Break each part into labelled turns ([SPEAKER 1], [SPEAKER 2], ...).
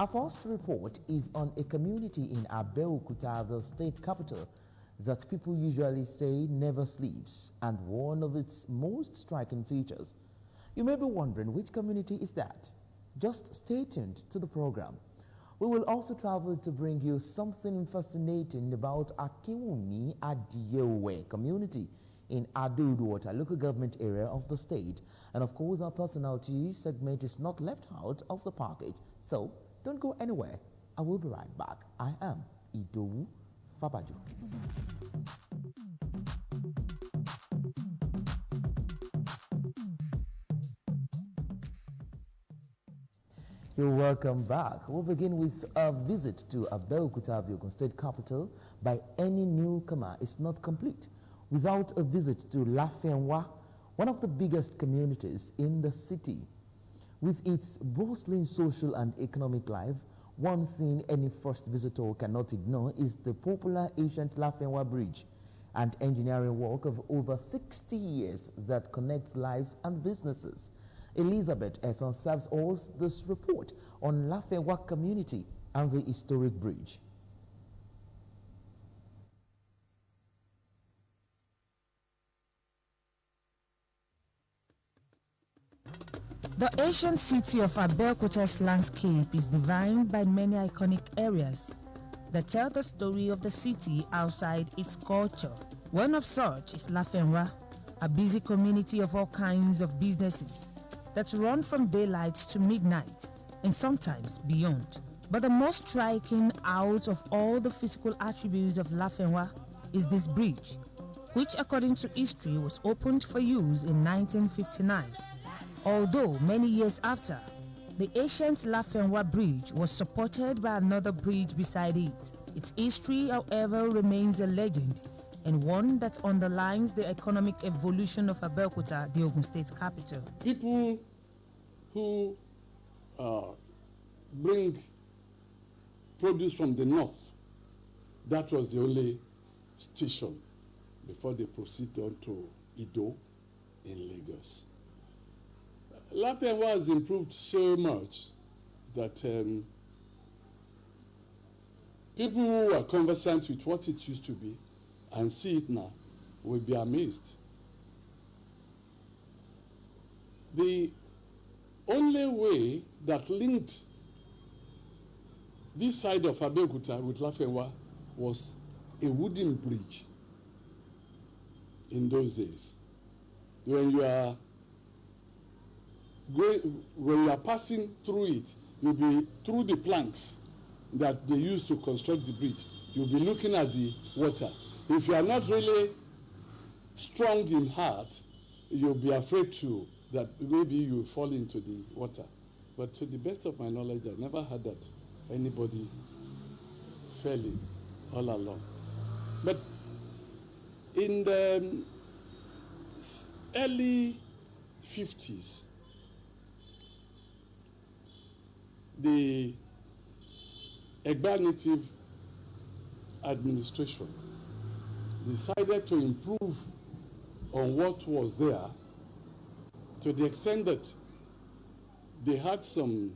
[SPEAKER 1] Our first report is on a community in Abeokuta, the state capital, that people usually say never sleeps, and one of its most striking features. You may be wondering, which community is that? Just stay tuned to the program. We will also travel to bring you something fascinating about Akiwumi Adiyewe community in Idowu local government area of the state. And of course, our personality segment is not left out of the package. So don't go anywhere. I will be right back. I am Idowu Fabajo. You're welcome back. We'll begin with a visit to Abeokuta, the Ogun State capital. By any newcomer is not complete without a visit to Lafenwa, one of the biggest communities in the city. With its bustling social and economic life, one thing any first visitor cannot ignore is the popular ancient Lafenwa Bridge and engineering work of over 60 years that connects lives and businesses. Elizabeth Esson serves us this report on Lafenwa community and the historic bridge.
[SPEAKER 2] The ancient city of Abeokuta's landscape is divined by many iconic areas that tell the story of the city outside its culture. One of such is Lafenwa, a busy community of all kinds of businesses that run from daylight to midnight and sometimes beyond. But the most striking out of all the physical attributes of Lafenwa is this bridge, which according to history was opened for use in 1959. Although many years after, the ancient Lafenwa Bridge was supported by another bridge beside it. Its history, however, remains a legend and one that underlines the economic evolution of Abeokuta, the Ogun State capital.
[SPEAKER 3] People who bring produce from the north, that was the only station before they proceed on to Ido in Lagos. Lafenwa has improved so much that people who are conversant with what it used to be and see it now will be amazed. The only way that linked this side of Abeokuta with Lafenwa was a wooden bridge in those days. When you are passing through it, you'll be through the planks that they used to construct the bridge. You'll be looking at the water. If you are not really strong in heart, you'll be afraid that maybe you fall into the water. But to the best of my knowledge, I never heard that anybody fell in all along. But in the early 50s, the Egba Native administration decided to improve on what was there to the extent that they had some,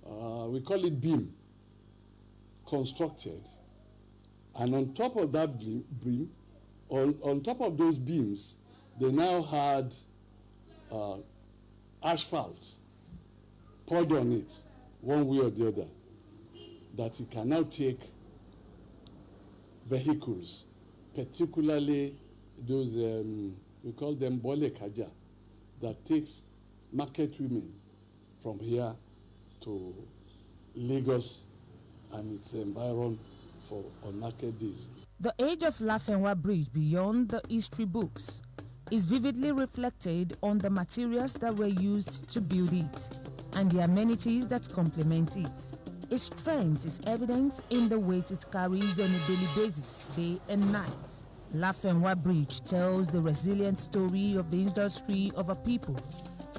[SPEAKER 3] we call it beam, constructed. And on top of that beam, on top of those beams, they now had asphalt poured on it, one way or the other, that it can now take vehicles, particularly those, we call them Bole Kaja, that takes market women from here to Lagos and its environment on market days.
[SPEAKER 2] The age of Lafenwa Bridge beyond the history books is vividly reflected on the materials that were used to build it and the amenities that complement it. Its strength is evident in the weight it carries on a daily basis, day and night. Lafenwa Bridge tells the resilient story of the industry of a people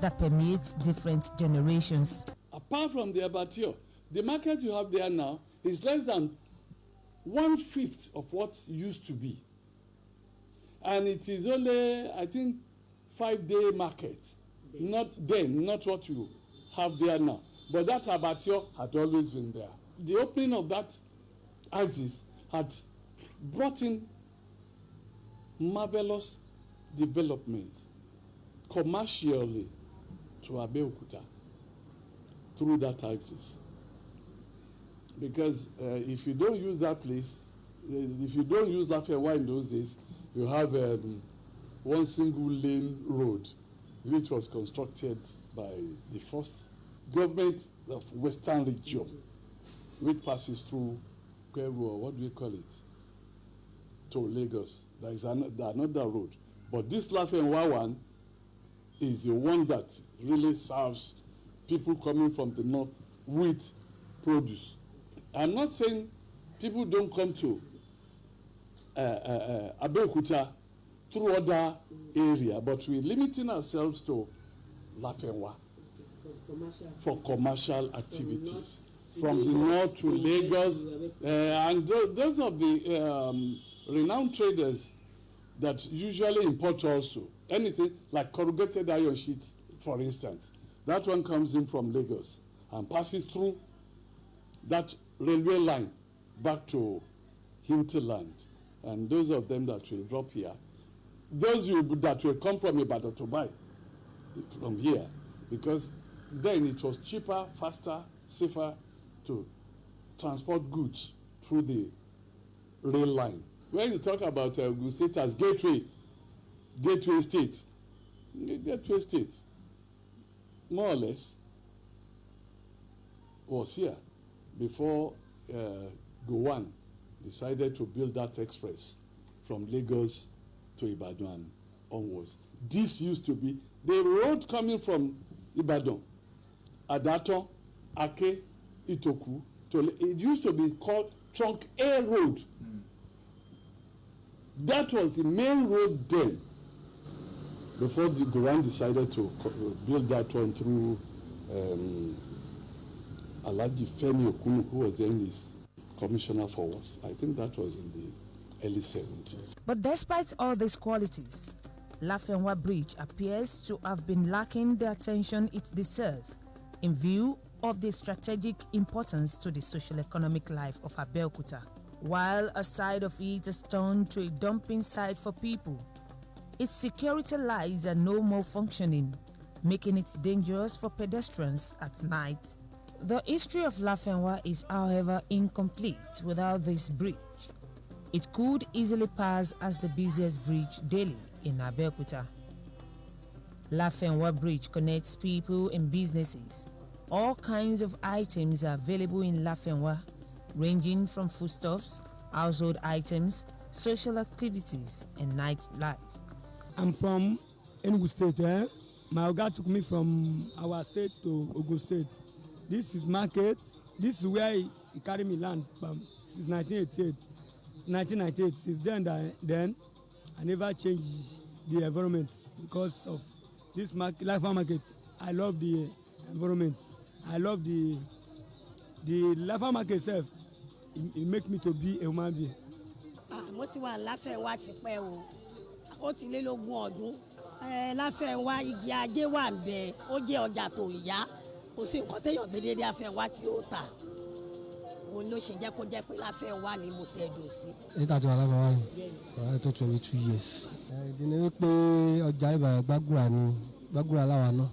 [SPEAKER 2] that permeates different generations.
[SPEAKER 3] Apart from the abattoir, the market you have there now is less than 1/5 of what used to be. And it is only, I think, 5-day market. Not what you have there now. But that abattoir had always been there. The opening of that axis had brought in marvelous development commercially to Abeokuta through that axis. Because if you don't use that place, if you don't use Lafayette in those days, you have one single lane road, which was constructed by the first government of Western Region, which passes through Kweru, or what do we call it, to Lagos. There is another road. But this Lafayette one is the one that really serves people coming from the north with produce. I'm not saying people don't come to Abeokuta through other area, but we're limiting ourselves to Lafenwa for commercial activities from the north to Lagos, and those of the renowned traders that usually import also anything like corrugated iron sheets, for instance. That one comes in from Lagos and passes through that railway line back to hinterland. And those of them that will drop here, those that will come from Ibadan to buy from here, because then it was cheaper, faster, safer to transport goods through the rail line. When you talk about Ogun State as gateway state, more or less, was here before Gowon decided to build that express from Lagos to Ibadan onwards. This used to be the road coming from Ibadan, Adaton, Ake, Itoku. It used to be called Trunk A Road. That was the main road then, before the Gowon decided to build that one through Alhaji Femi Okunu, who was then his commissioner for works. I think that was in the early 70s.
[SPEAKER 2] But despite all these qualities, Lafenwa Bridge appears to have been lacking the attention it deserves in view of the strategic importance to the socio-economic life of Abeokuta. While a side of it is turned to a dumping site for people, its security lights are no more functioning, making it dangerous for pedestrians at night. The history of Lafenwa is, however, incomplete without this bridge. It could easily pass as the busiest bridge daily in Abeokuta. Lafenwa Bridge connects people and businesses. All kinds of items are available in Lafenwa, ranging from foodstuffs, household items, social activities, and nightlife.
[SPEAKER 4] I'm from Enugu State. My Oga took me from our state to Ogun State. This is market. This is where he carried me land since 1998. Since then, I never changed the environment because of this market, Lafenwa market. I love the environment. I love the Lafenwa market itself. It makes me to be a human being.
[SPEAKER 5] Mo ti wà Lafenwa ti pẹ́ o. Ó ti lé lógún ọdún. Lafenwa igi ajé wà ńbẹ̀. Ó jẹ́ ọjà tó yá. Kò sí nǹkan téèyàn gbé dé Lafenwa tí ó tà. Òun ló ṣe jẹ́ kó jẹ́ pé Lafenwa ni mo tẹ̀dó sí.
[SPEAKER 6] Èyí tí a wà Lafenwa yìí, ọ̀rẹ́ tó 22 years. Ìdí ni wípé ọjà Ìbàdàn gbàgùrà láwa náà.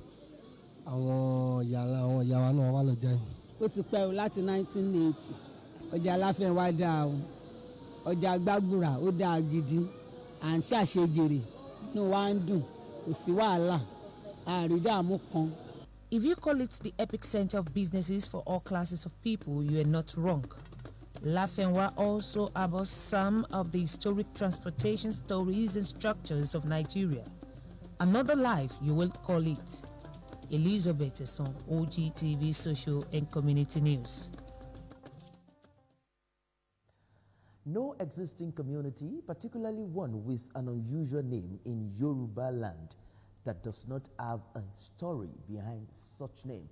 [SPEAKER 6] Àwọn ìyá wa náà wà lọ́jà yìí.
[SPEAKER 7] Ó ti pẹ́ o láti 1980. Ọjà Lafenwa dáa o. Ọjà gbàgùrà ó dáa gidi. À ń ṣàṣejèrè. Inú wa ń dùn. Kò sí wàhálà. Àrídàmú kan.
[SPEAKER 2] If you call it the epic center of businesses for all classes of people, you are not wrong. Lafenwa also harbors some of the historic transportation stories and structures of Nigeria. Another life, you will call it. Elizabeth Eson, OGTV Social and Community News.
[SPEAKER 1] No existing community, particularly one with an unusual name in Yoruba land, that does not have a story behind such name.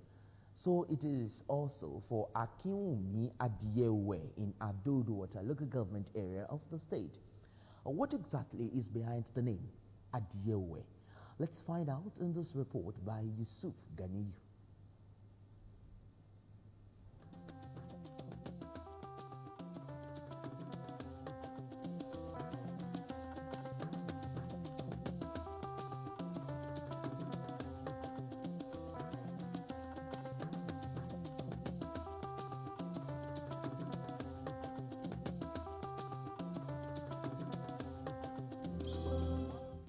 [SPEAKER 1] So it is also for Akinwumi Adiyewe in Idowu local government area of the state. What exactly is behind the name Adiyewe? Let's find out in this report by Yusuf Ganiyu.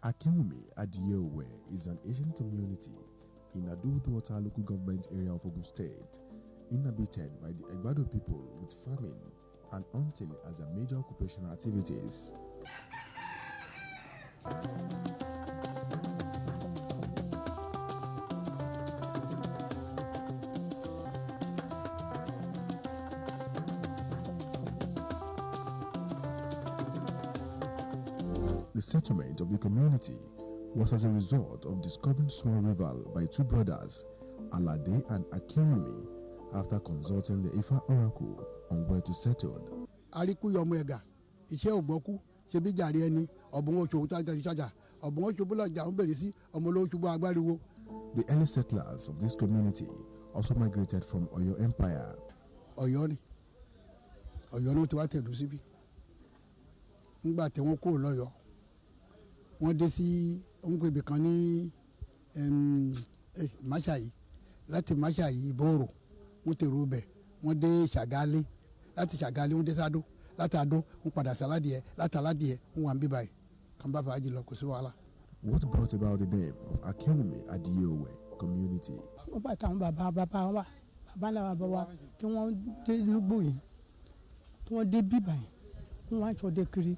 [SPEAKER 8] Akinwumi Adiyeowe is an Asian community in Idowu local government area of Ogun State, inhabited by the Egbado people with farming and hunting as their major occupational activities. The settlement of the community was as a result of discovering small rival by two brothers, Alade and Akinwumi, after consulting the Ifa oracle on where to settle.
[SPEAKER 4] Ariku Yomega, Ishe Oboku, Shebijari Eni, Obongo Chaja, Obongo Chubula Jambelisi, Omolo Chuba Agbariwo.
[SPEAKER 8] The early settlers of this community also migrated from Oyo Empire.
[SPEAKER 4] Oyoni to what to see. Ngba te won ko loyo wọ́n dé sí òǹkùnbí kan ní máṣáyí láti máṣáyí ìbòrò wọ́n tèrò bẹ̀ wọ́n dé ṣàgálé láti ṣàgálé wọ́n dé sádó láti àdó wọ́n padà sáládìẹ láti aládìẹ wọ́n wà ń bí báyìí kàn bá fàájì lọ kò sí wàhálà.
[SPEAKER 8] What brought about the name of Akinwumi Adiyeowe community?
[SPEAKER 9] wọ́n bá táwọn bàbá wa tí wọ́n dé lúgbò yìí tí wọ́n dé bí báyìí wọ́n wá ṣọdẹ kiri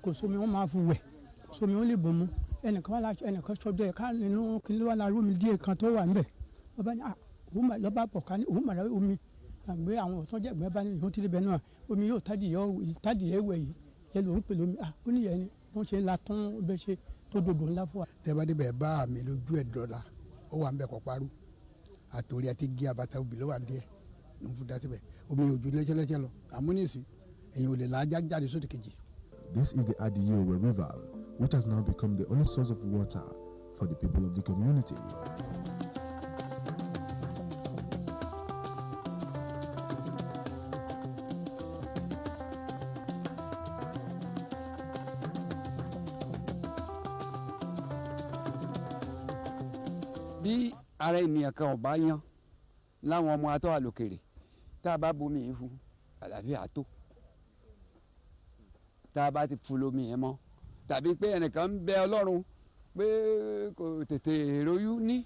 [SPEAKER 9] kò sómi wọ́n máa fi wẹ̀ sómi ó lè bò mú ẹnìkan sọdọ ẹ ká nínú kí ló wà lára omi díẹ̀ kan tó wà níbẹ̀ ọba ní lọ́ba bọ̀ ká ní òun màrà omi àgbẹ̀ àwọn ọ̀tún jẹ̀gbẹ́ bá ní ìhun tí libẹ̀ náà omi yóò tádìí ẹ̀wẹ̀ yìí yẹn lòún pè lómi ó níyẹn ni wọ́n ṣe ń la tán bẹ́ẹ̀ ṣe tó dòdò ńlá fún wa.
[SPEAKER 4] tẹ́bàdé bẹ́ẹ̀ bá àmì lójú ẹ̀ dọ́là ó wà ń bẹ̀ kọ́ parú àtòrí àti gé abata obì ló wà ń díẹ̀ ló ń fún dá síbẹ̀ omi ojú lẹ́sẹ̀lẹ́sẹ̀ lọ àmúnisì èyàn ò lè lájà jáde sódì kejì.
[SPEAKER 8] This is the Adiyeowe River, which has now become the only source of water for the people of the community.
[SPEAKER 10] Bí ara ènìyàn kan ò bá yan láwọn ọmọ atọ́ àlòkèrè tá a bá bomi yìí fún àlàáfíà tó tá a bá ti fún lómi yẹn mọ́ tàbí pé ẹnìkan ń bẹ Ọlọ́run pé kò tètè róyún ní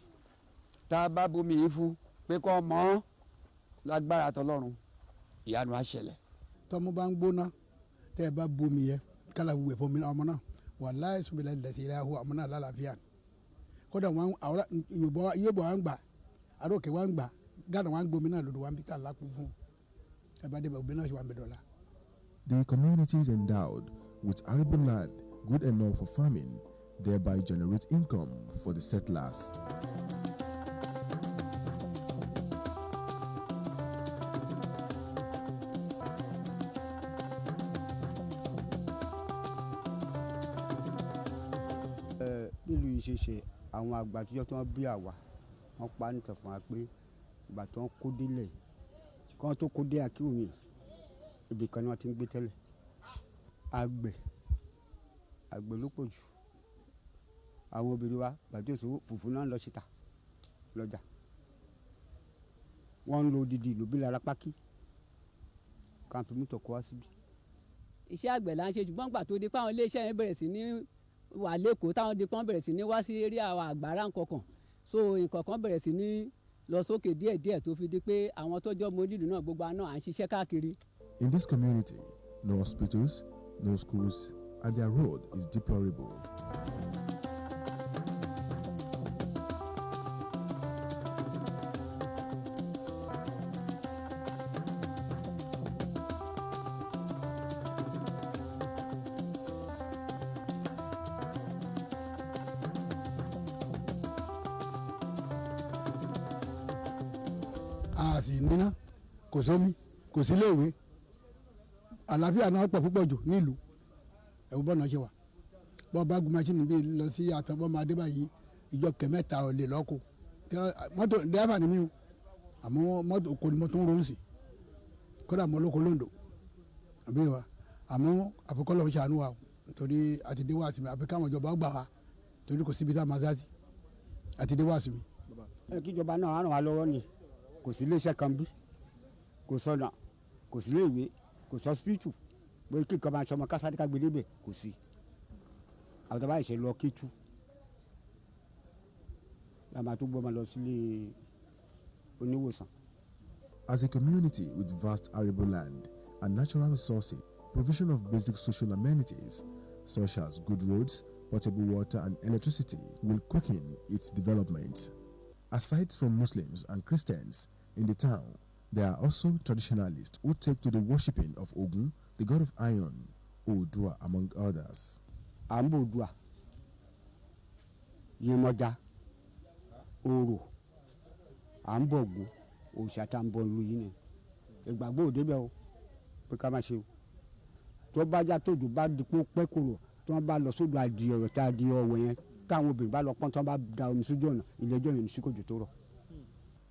[SPEAKER 10] tá a bá bomi yìí fún pé kọ́ mọ́ lágbára tọlọ́run ìyanu á ṣẹlẹ̀.
[SPEAKER 4] tọ́mú bá ń gbóná tẹ́ ẹ bá bomi yẹ kálá wúwẹ̀ fún mi ọmọ náà wàláhì sùbìlẹ̀ ìdẹ̀sí ilẹ̀ ahùn ọmọ náà lálàáfíà kódà wọn àwọn Yorùbá wa ń gbà àdókè wa ń gbà Ghana wa ń gbomi náà lòdù wa ń bí ká lápò fún ẹ bá débẹ̀ òbí náà ṣe wà ń bẹ dọ́là.
[SPEAKER 8] The community is endowed with arable land good enough for farming, thereby generate income for the settlers.
[SPEAKER 11] Nílùú yìí ṣe ṣe àwọn àgbà àtijọ́ tí wọ́n bí àwa wọ́n pa nìkan fún wa pé ìgbà tí wọ́n kó délẹ̀ kí wọ́n tó kó dé Akínwùmí ibì kan ni wọ́n ti ń gbé tẹ́lẹ̀ àgbẹ̀ ló pọ̀ jù àwọn obìnrin wa gbàdé òṣòwò fùfú náà lọ síta lọ́jà wọ́n ń lo odidi ìlú bí lára pákí ká fi mú tọ̀kọ́ wá síbi.
[SPEAKER 7] iṣẹ́ àgbẹ̀ là ń ṣe ṣùgbọ́n gbà tó di pé àwọn iléeṣẹ́ yẹn bẹ̀rẹ̀ sí ní wà lẹ́kọ̀ọ́ táwọn di pọ́n bẹ̀rẹ̀ sí ní wá sí eré àwọn àgbàrá nǹkankan so nǹkankan bẹ̀rẹ̀ sí ní lọ sókè díẹ̀díẹ̀ tó fi di pé àwọn tó jọ mọ́lìlú náà gbogbo àná à ń ṣiṣẹ́ káàkiri.
[SPEAKER 8] In this community, no hospitals, no schools, and their road is deplorable.
[SPEAKER 4] a sì níná kò sómi kò sí iléèwé àlàáfíà náà pọ̀ púpọ̀ jù nílùú ẹ̀wù bọ́ọ̀nà ṣe wà bọ́ọ̀ bá gun machine bíi lọ sí àtàwọn ọmọ adé báyìí ìjọ kẹmẹ́ta ò lè lọ́kù mọ́tò dẹ́rẹ́fà ni mí o àmọ́ mọ́tò kò ní mọ́tò ń ronú sí kódà mọ́ lóko lóńdó àbí wa àmọ́ àfikọ́ lọ́wọ́ ṣàánú wa nítorí àti dé wá sí mi àfi káwọn ìjọba gbà wá torí kò síbi tá a máa sá sí àti dé wá sí mi.
[SPEAKER 11] kíjọba náà ràn wá lọ́wọ́ ni kò sí iléeṣẹ́ kan bí kò sọ̀nà kò sí iléèwé kò sí hospital bóyá kí nǹkan máa ṣọmọ kásáré ká gbélé bẹ̀ kò sí àwọn tó bá ṣe lọ Kétu la máa tún gbọ́ máa lọ sílé oníwòsàn.
[SPEAKER 8] As a community with vast arable land and natural resources, provision of basic social amenities such as good roads, potable water and electricity will quicken its development. Aside from Muslims and Christians in the town, there are also traditionalists who take to the worshipping of Ogun, the god of iron, Oòduà, among others.
[SPEAKER 11] À ń bọ Oòduà, Yemọja, Oro, à ń bọ Ògún, òòṣà tá ń bọ ìlú yìí ni. Ìgbàgbọ́ òde bẹ́ẹ̀ o, pé ká má ṣe o. Tó bá já tójú bá dípò pẹ́ kúrò, tí wọ́n bá lọ sódò àdì ọ̀rọ̀ tá a di ọ̀wọ̀ yẹn, táwọn obìnrin bá lọ pọ́n tí wọ́n bá da omi sójú ọ̀nà, ilé ẹjọ́ yẹn ní síkòjò tó rọ̀.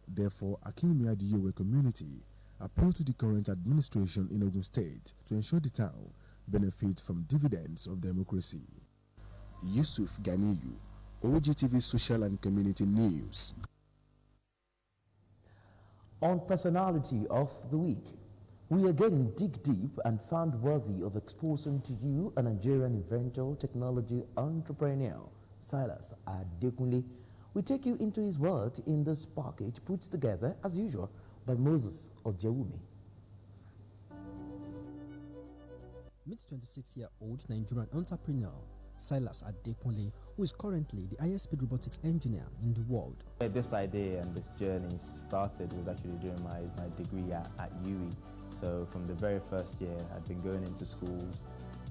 [SPEAKER 8] Therefore, Akinwumi Adiyewe community appeal to the current administration in Ogun State to ensure the town benefit from dividends of democracy. Yusuf Ganiyu, OGTV Social and Community News.
[SPEAKER 1] On Personality of the Week, we again dig deep and found worthy of exposing to you a Nigerian inventor, technology entrepreneur, Silas Adekunle. We take you into his world in this package put together, as usual, by Moses Ojewumi.
[SPEAKER 12] Meet 26-year-old Nigerian entrepreneur Silas Adekunle, who is currently the highest speed robotics engineer in the world.
[SPEAKER 13] This idea and this journey started was actually during my degree at UWI. So from the very first year, I'd been going into schools,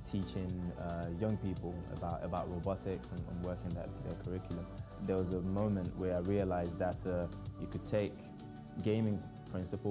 [SPEAKER 13] teaching young people about robotics and working that into their curriculum. There was a moment where I realized that you could take gaming principles